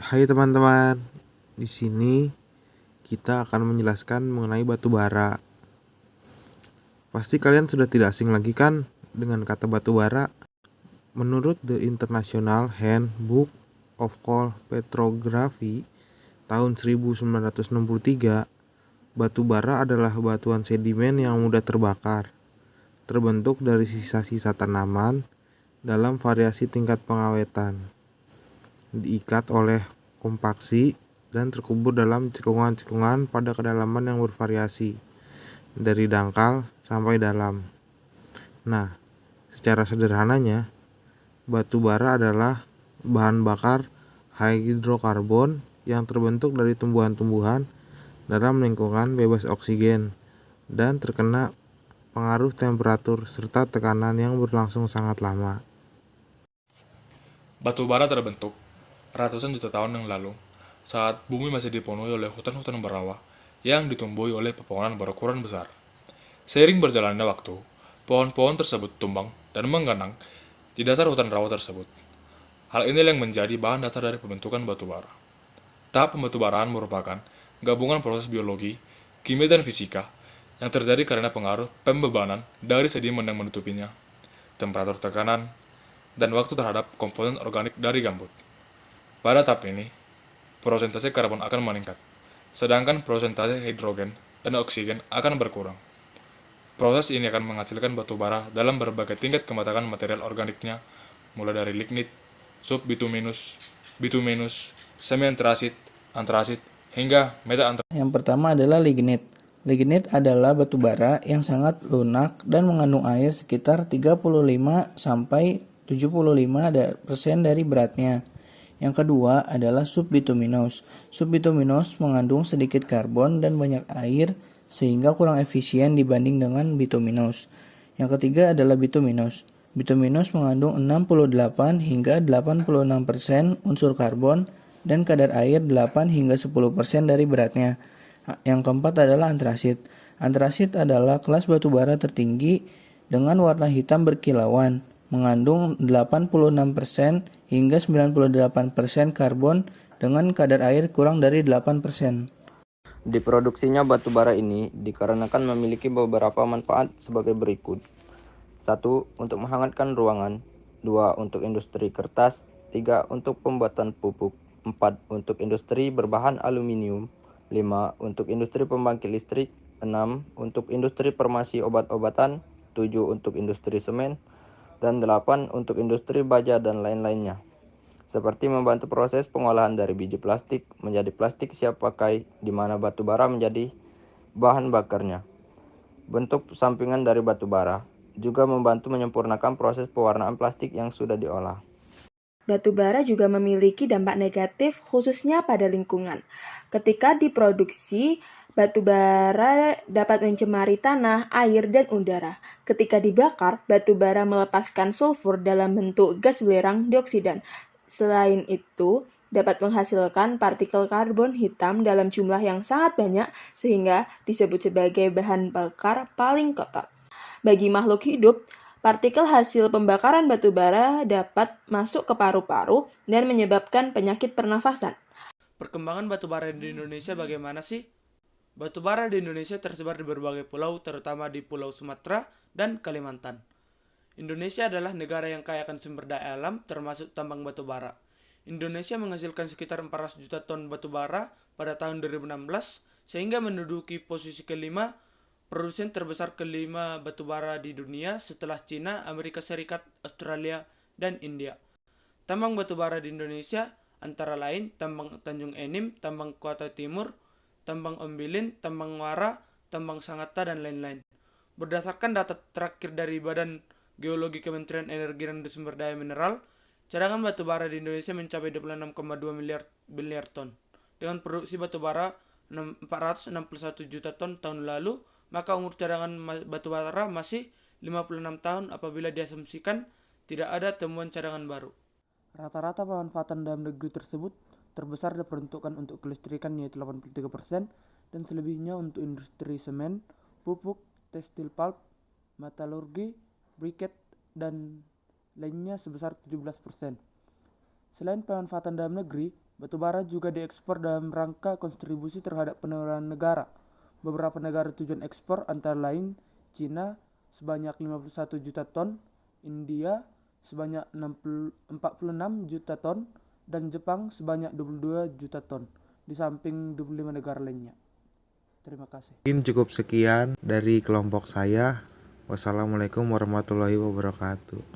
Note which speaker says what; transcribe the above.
Speaker 1: Hai teman-teman, di sini kita akan menjelaskan mengenai batu bara. Pasti kalian sudah tidak asing lagi kan dengan kata batu bara? Menurut The International Handbook of Coal Petrography tahun 1963, batu bara adalah batuan sedimen yang mudah terbakar, terbentuk dari sisa-sisa tanaman dalam variasi tingkat pengawetan, diikat oleh kompaksi dan terkubur dalam cekungan-cekungan pada kedalaman yang bervariasi, dari dangkal sampai dalam. Nah, secara sederhananya, batu bara adalah bahan bakar hidrokarbon yang terbentuk dari tumbuhan-tumbuhan dalam lingkungan bebas oksigen dan terkena pengaruh temperatur serta tekanan yang berlangsung sangat lama.
Speaker 2: Batu bara terbentuk ratusan juta tahun yang lalu saat bumi masih dipenuhi oleh hutan-hutan berawa yang ditumbuhi oleh pepohonan berukuran besar. Seiring berjalannya waktu, pohon-pohon tersebut tumbang dan mengganang di dasar hutan rawa tersebut. Hal ini yang menjadi bahan dasar dari pembentukan batu bara. Tahap pembaturaan merupakan gabungan proses biologi, kimia, dan fisika yang terjadi karena pengaruh pembebanan dari sedimen yang menutupinya, temperatur tekanan, dan waktu terhadap komponen organik dari gambut. Pada tahap ini, prosentase karbon akan meningkat, sedangkan prosentase hidrogen dan oksigen akan berkurang. Proses ini akan menghasilkan batu bara dalam berbagai tingkat kematangan material organiknya, mulai dari lignit, subbituminus, bituminus, semi-antrasit, antrasit, hingga meta-antrasit.
Speaker 3: Yang pertama adalah lignit. Lignit adalah batu bara yang sangat lunak dan mengandung air sekitar 35 sampai 75% dari beratnya. Yang kedua adalah subbituminous. Subbituminous mengandung sedikit karbon dan banyak air sehingga kurang efisien dibanding dengan bituminous. Yang ketiga adalah bituminous. Bituminous mengandung 68 hingga 86% unsur karbon dan kadar air 8 hingga 10% dari beratnya. Yang keempat adalah antrasit. Antrasit adalah kelas batu bara tertinggi dengan warna hitam berkilauan, mengandung 86% hingga 98% karbon dengan kadar air kurang dari 8%.
Speaker 4: Diproduksinya batu bara ini dikarenakan memiliki beberapa manfaat sebagai berikut. 1. Untuk menghangatkan ruangan. 2. Untuk industri kertas. 3. Untuk pembuatan pupuk. 4. Untuk industri berbahan aluminium. 5. Untuk industri pembangkit listrik. 6. Untuk industri farmasi obat-obatan. 7. Untuk industri semen. Dan 8. Untuk industri baja dan lain-lainnya. Seperti membantu proses pengolahan dari biji plastik menjadi plastik siap pakai, di mana batu bara menjadi bahan bakarnya. Bentuk sampingan dari batu bara juga membantu menyempurnakan proses pewarnaan plastik yang sudah diolah.
Speaker 5: Batu bara juga memiliki dampak negatif khususnya pada lingkungan. Ketika diproduksi, batu bara dapat mencemari tanah, air, dan udara. Ketika dibakar, batu bara melepaskan sulfur dalam bentuk gas belerang dioksidan. Selain itu, dapat menghasilkan partikel karbon hitam dalam jumlah yang sangat banyak sehingga disebut sebagai bahan bakar paling kotor. Bagi makhluk hidup, partikel hasil pembakaran batu bara dapat masuk ke paru-paru dan menyebabkan penyakit pernafasan.
Speaker 6: Perkembangan batu bara di Indonesia bagaimana sih? Batu bara di Indonesia tersebar di berbagai pulau, terutama di Pulau Sumatera dan Kalimantan. Indonesia adalah negara yang kaya akan sumber daya alam, termasuk tambang batu bara. Indonesia menghasilkan sekitar 400 juta ton batu bara pada tahun 2016, sehingga menduduki posisi kelima produsen terbesar kelima batu bara di dunia setelah Cina, Amerika Serikat, Australia, dan India. Tambang batu bara di Indonesia antara lain tambang Tanjung Enim, tambang Kuala Timur, tambang Ombilin, tambang Muara, tambang Sangatta, dan lain-lain. Berdasarkan data terakhir dari Badan Geologi Kementerian Energi dan Sumber Daya Mineral, cadangan batu bara di Indonesia mencapai 26,2 miliar ton. Dengan produksi batu bara 461 juta ton tahun lalu, maka umur cadangan batu bara masih 56 tahun apabila diasumsikan tidak ada temuan cadangan baru. Rata-rata pemanfaatan dalam negeri tersebut terbesar diperuntukkan untuk kelistrikan yaitu 83% dan selebihnya untuk industri semen, pupuk, tekstil pulp, metalurgi, briket, dan lainnya sebesar 17%. Selain pemanfaatan dalam negeri, Batubara juga diekspor dalam rangka kontribusi terhadap pengeluaran negara. Beberapa negara tujuan ekspor antara lain Cina sebanyak 51 juta ton, India sebanyak 46 juta ton, dan Jepang sebanyak 22 juta ton, di samping 25 negara lainnya. Terima kasih.
Speaker 1: Mungkin cukup sekian dari kelompok saya. Wassalamualaikum warahmatullahi wabarakatuh.